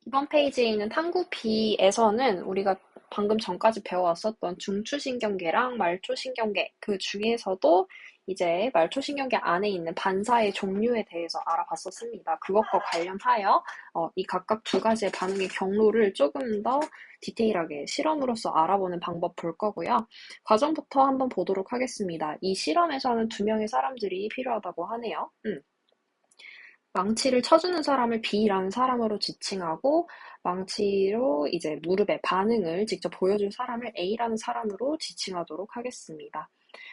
이번 페이지에 있는 탐구 B에서는 우리가 방금 전까지 배워왔었던 중추신경계랑 말초신경계, 그 중에서도 이제 말초신경계 안에 있는 반사의 종류에 대해서 알아봤었습니다. 그것과 관련하여 이 각각 두 가지의 반응의 경로를 조금 더 디테일하게 실험으로서 알아보는 방법 볼 거고요. 과정부터 한번 보도록 하겠습니다. 이 실험에서는 두 명의 사람들이 필요하다고 하네요. 망치를 쳐주는 사람을 B라는 사람으로 지칭하고 망치로 이제 무릎의 반응을 직접 보여줄 사람을 A라는 사람으로 지칭하도록 하겠습니다.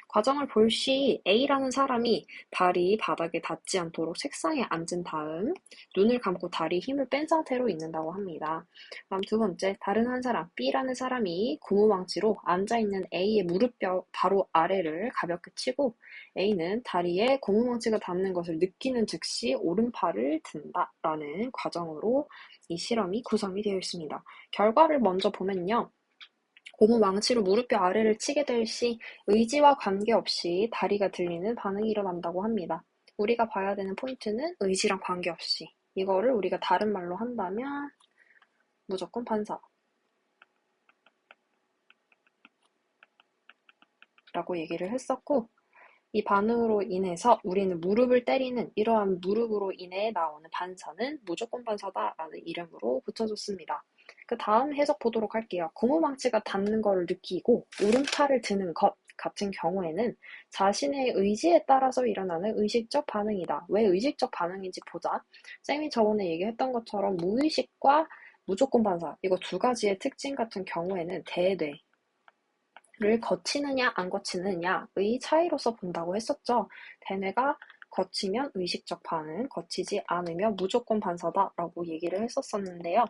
과정을 볼 시 A라는 사람이 발이 바닥에 닿지 않도록 책상에 앉은 다음 눈을 감고 다리에 힘을 뺀 상태로 있는다고 합니다. 다음 두 번째, 다른 한 사람 B라는 사람이 고무망치로 앉아있는 A의 무릎뼈 바로 아래를 가볍게 치고 A는 다리에 고무망치가 닿는 것을 느끼는 즉시 오른팔을 든다라는 과정으로 이 실험이 구성이 되어 있습니다. 결과를 먼저 보면요. 고무망치로 무릎뼈 아래를 치게 될 시 의지와 관계없이 다리가 들리는 반응이 일어난다고 합니다. 우리가 봐야 되는 포인트는 의지랑 관계없이. 이거를 우리가 다른 말로 한다면 무조건 반사라고 얘기를 했었고, 이 반응으로 인해서 우리는 무릎을 때리는 이러한 무릎으로 인해 나오는 반사는 무조건 반사다라는 이름으로 붙여줬습니다. 그 다음 해석 보도록 할게요. 고무망치가 닿는 것을 느끼고 오른팔을 드는 것 같은 경우에는 자신의 의지에 따라서 일어나는 의식적 반응이다. 왜 의식적 반응인지 보자. 쌤이 저번에 얘기했던 것처럼 무의식과 무조건 반사, 이거 두 가지의 특징 같은 경우에는 대뇌, 를 거치느냐 안 거치느냐의 차이로서 본다고 했었죠. 대뇌가 거치면 의식적 반응, 거치지 않으면 무조건 반사다라고 얘기를 했었었는데요.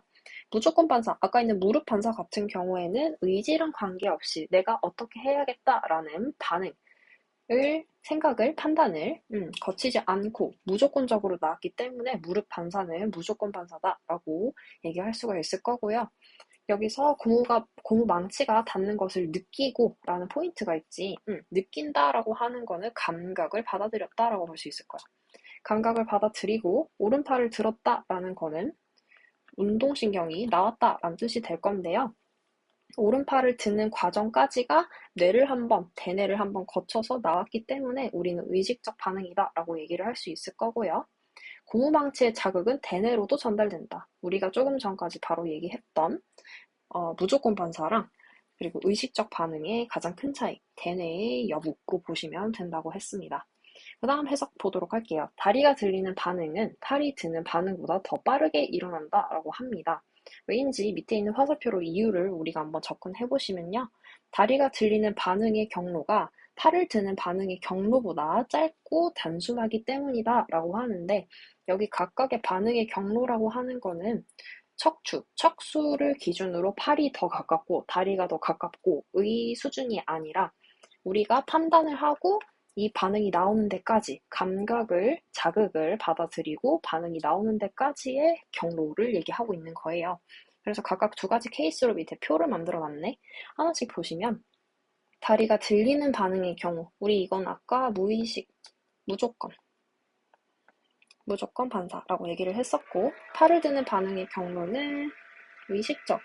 무조건 반사, 아까 있는 무릎 반사 같은 경우에는 의지랑 관계없이 내가 어떻게 해야겠다라는 반응을, 생각을, 판단을 거치지 않고 무조건적으로 나왔기 때문에 무릎 반사는 무조건 반사다라고 얘기할 수가 있을 거고요. 여기서 고무망치가 닿는 것을 느끼고 라는 포인트가 있지. 느낀다라고 하는 거는 감각을 받아들였다라고 볼 수 있을 거야. 감각을 받아들이고 오른팔을 들었다라는 거는 운동신경이 나왔다라는 뜻이 될 건데요. 오른팔을 드는 과정까지가 대뇌를 한번 거쳐서 나왔기 때문에 우리는 의식적 반응이다라고 얘기를 할 수 있을 거고요. 고무망치의 자극은 대뇌로도 전달된다. 우리가 조금 전까지 바로 얘기했던 무조건 반사랑 그리고 의식적 반응의 가장 큰 차이, 대뇌의 여부로 보시면 된다고 했습니다. 그 다음 해석 보도록 할게요. 다리가 들리는 반응은 팔이 드는 반응보다 더 빠르게 일어난다라고 합니다. 왜인지 밑에 있는 화살표로 이유를 우리가 한번 접근해 보시면요. 다리가 들리는 반응의 경로가 팔을 드는 반응의 경로보다 짧고 단순하기 때문이다라고 하는데, 여기 각각의 반응의 경로라고 하는 거는 척수를 기준으로 팔이 더 가깝고 다리가 더 가깝고의 수준이 아니라 우리가 판단을 하고 이 반응이 나오는 데까지 자극을 받아들이고 반응이 나오는 데까지의 경로를 얘기하고 있는 거예요. 그래서 각각 두 가지 케이스로 밑에 표를 만들어 놨네. 하나씩 보시면 다리가 들리는 반응의 경우, 우리 이건 아까 무의식, 무조건 반사라고 얘기를 했었고, 팔을 드는 반응의 경로는 의식적이라고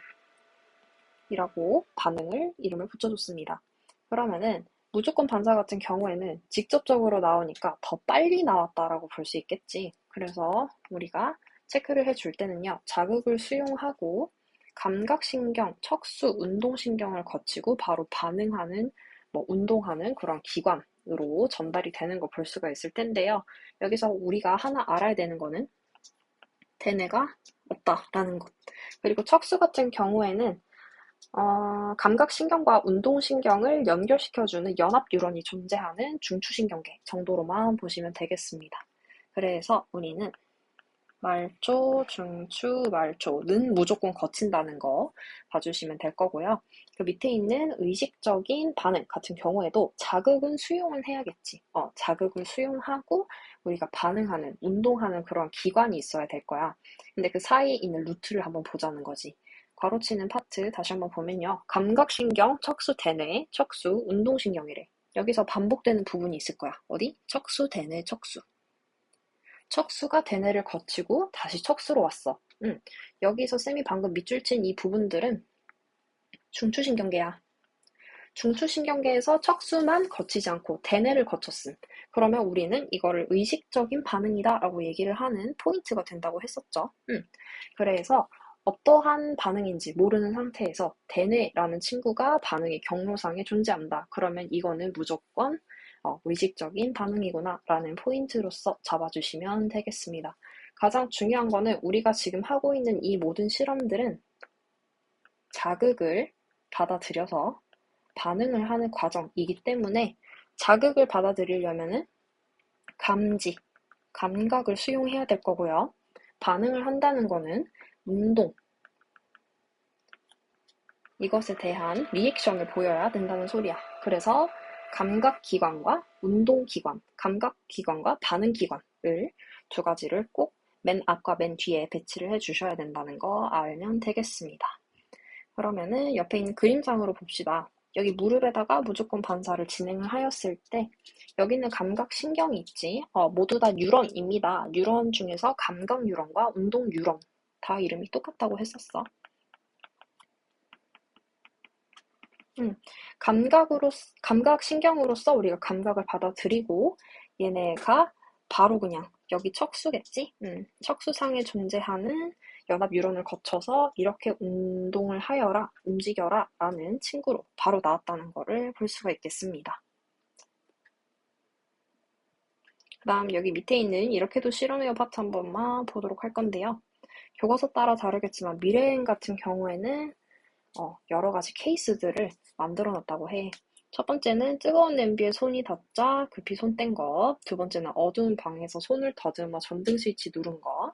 이름을 붙여줬습니다. 그러면은 무조건 반사 같은 경우에는 직접적으로 나오니까 더 빨리 나왔다라고 볼 수 있겠지. 그래서 우리가 체크를 해줄 때는요, 자극을 수용하고 감각신경, 척수, 운동신경을 거치고 바로 반응하는, 운동하는 그런 기관으로 전달이 되는 거 볼 수가 있을 텐데요. 여기서 우리가 하나 알아야 되는 거는 대뇌가 없다라는 것. 그리고 척수 같은 경우에는 감각신경과 운동신경을 연결시켜주는 연합뉴런이 존재하는 중추신경계 정도로만 보시면 되겠습니다. 그래서 우리는 말초, 중추, 말초는 무조건 거친다는 거 봐주시면 될 거고요. 그 밑에 있는 의식적인 반응 같은 경우에도 자극은 수용을 해야겠지. 자극을 수용하고 우리가 반응하는, 운동하는 그런 기관이 있어야 될 거야. 근데 그 사이에 있는 루트를 한번 보자는 거지. 괄호치는 파트 다시 한번 보면요. 감각신경, 척수, 대뇌, 척수, 운동신경이래. 여기서 반복되는 부분이 있을 거야. 어디? 척수, 대뇌, 척수. 척수가 대뇌를 거치고 다시 척수로 왔어. 여기서 쌤이 방금 밑줄 친 이 부분들은 중추신경계야. 중추신경계에서 척수만 거치지 않고 대뇌를 거쳤음. 그러면 우리는 이거를 의식적인 반응이다 라고 얘기를 하는 포인트가 된다고 했었죠. 그래서 어떠한 반응인지 모르는 상태에서 대뇌라는 친구가 반응의 경로상에 존재한다. 그러면 이거는 무조건 의식적인 반응이구나 라는 포인트로서 잡아주시면 되겠습니다. 가장 중요한 거는 우리가 지금 하고 있는 이 모든 실험들은 자극을 받아들여서 반응을 하는 과정이기 때문에 자극을 받아들이려면은 감지, 감각을 수용해야 될 거고요. 반응을 한다는 거는 운동, 이것에 대한 리액션을 보여야 된다는 소리야. 그래서 감각기관과 운동기관, 감각기관과 반응기관을 두 가지를 꼭 맨 앞과 맨 뒤에 배치를 해주셔야 된다는 거 알면 되겠습니다. 그러면은 옆에 있는 그림상으로 봅시다. 여기 무릎에다가 무조건 반사를 진행을 하였을 때 여기는 감각신경이 있지. 모두 다 뉴런입니다. 뉴런 중에서 감각 뉴런과 운동 뉴런 다 이름이 똑같다고 했었어. 감각신경으로서 우리가 감각을 받아들이고 얘네가 바로 그냥 여기 척수겠지? 척수상에 존재하는 연합 뉴런을 거쳐서 이렇게 운동을 하여라, 움직여라 라는 친구로 바로 나왔다는 거를 볼 수가 있겠습니다. 그 다음 여기 밑에 있는 이렇게도 실험해요 파트 한 번만 보도록 할 건데요. 교과서 따라 다르겠지만 미래행 같은 경우에는 여러 가지 케이스들을 만들어 놨다고 해. 첫 번째는 뜨거운 냄비에 손이 닿자 급히 손 뗀 거. 두 번째는 어두운 방에서 손을 더듬어 전등 스위치 누른 거.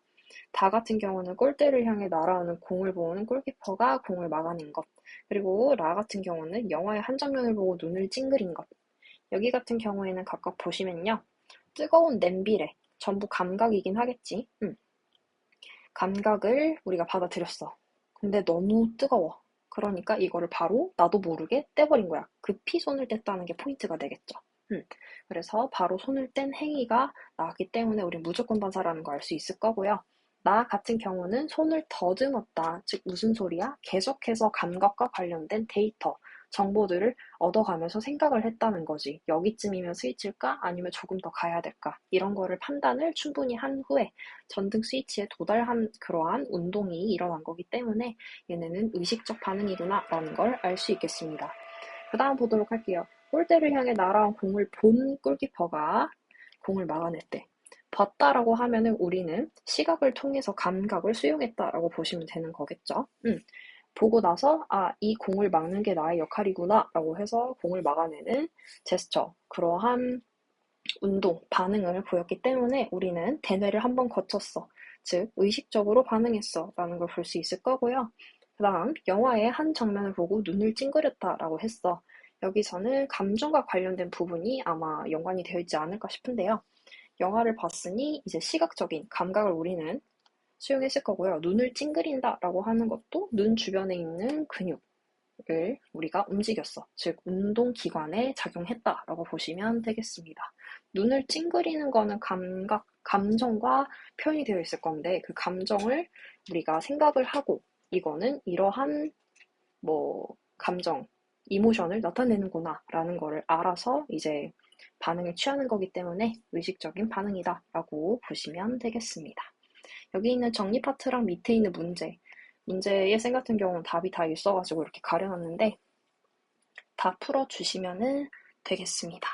다 같은 경우는 골대를 향해 날아오는 공을 보는 골키퍼가 공을 막아낸 것. 그리고 라 같은 경우는 영화의 한 장면을 보고 눈을 찡그린 것. 여기 같은 경우에는 각각 보시면요. 뜨거운 냄비래. 전부 감각이긴 하겠지. 감각을 우리가 받아들였어. 근데 너무 뜨거워. 그러니까 이거를 바로 나도 모르게 떼버린 거야. 급히 손을 뗐다는 게 포인트가 되겠죠. 그래서 바로 손을 뗀 행위가 나왔기 때문에 우리 무조건 반사라는 거 알 수 있을 거고요. 나 같은 경우는 손을 더듬었다. 즉 무슨 소리야? 계속해서 감각과 관련된 데이터, 정보들을 얻어가면서 생각을 했다는 거지. 여기쯤이면 스위치일까? 아니면 조금 더 가야 될까? 이런 거를 판단을 충분히 한 후에 전등 스위치에 도달한 그러한 운동이 일어난 거기 때문에 얘네는 의식적 반응이구나 라는 걸 알 수 있겠습니다. 그 다음 보도록 할게요. 골대를 향해 날아온 공을 본 골키퍼가 공을 막아냈대. 봤다라고 하면은 우리는 시각을 통해서 감각을 수용했다라고 보시면 되는 거겠죠. 보고 나서 이 공을 막는 게 나의 역할이구나 라고 해서 공을 막아내는 제스처, 그러한 운동, 반응을 보였기 때문에 우리는 대뇌를 한번 거쳤어. 즉 의식적으로 반응했어 라는 걸 볼 수 있을 거고요. 그 다음 영화의 한 장면을 보고 눈을 찡그렸다 라고 했어. 여기서는 감정과 관련된 부분이 아마 연관이 되어 있지 않을까 싶은데요. 영화를 봤으니 이제 시각적인 감각을 우리는 수용했을 거고요. 눈을 찡그린다 라고 하는 것도 눈 주변에 있는 근육을 우리가 움직였어. 즉 운동기관에 작용했다 라고 보시면 되겠습니다. 눈을 찡그리는 거는 감정과 표현이 되어 있을 건데 그 감정을 우리가 생각을 하고 이거는 이러한 감정, 이모션을 나타내는구나 라는 거를 알아서 이제 반응을 취하는 거기 때문에 의식적인 반응이다 라고 보시면 되겠습니다. 여기 있는 정리 파트랑 밑에 있는 문제의 생 같은 경우는 답이 다 있어가지고 이렇게 가려놨는데 다 풀어주시면 되겠습니다.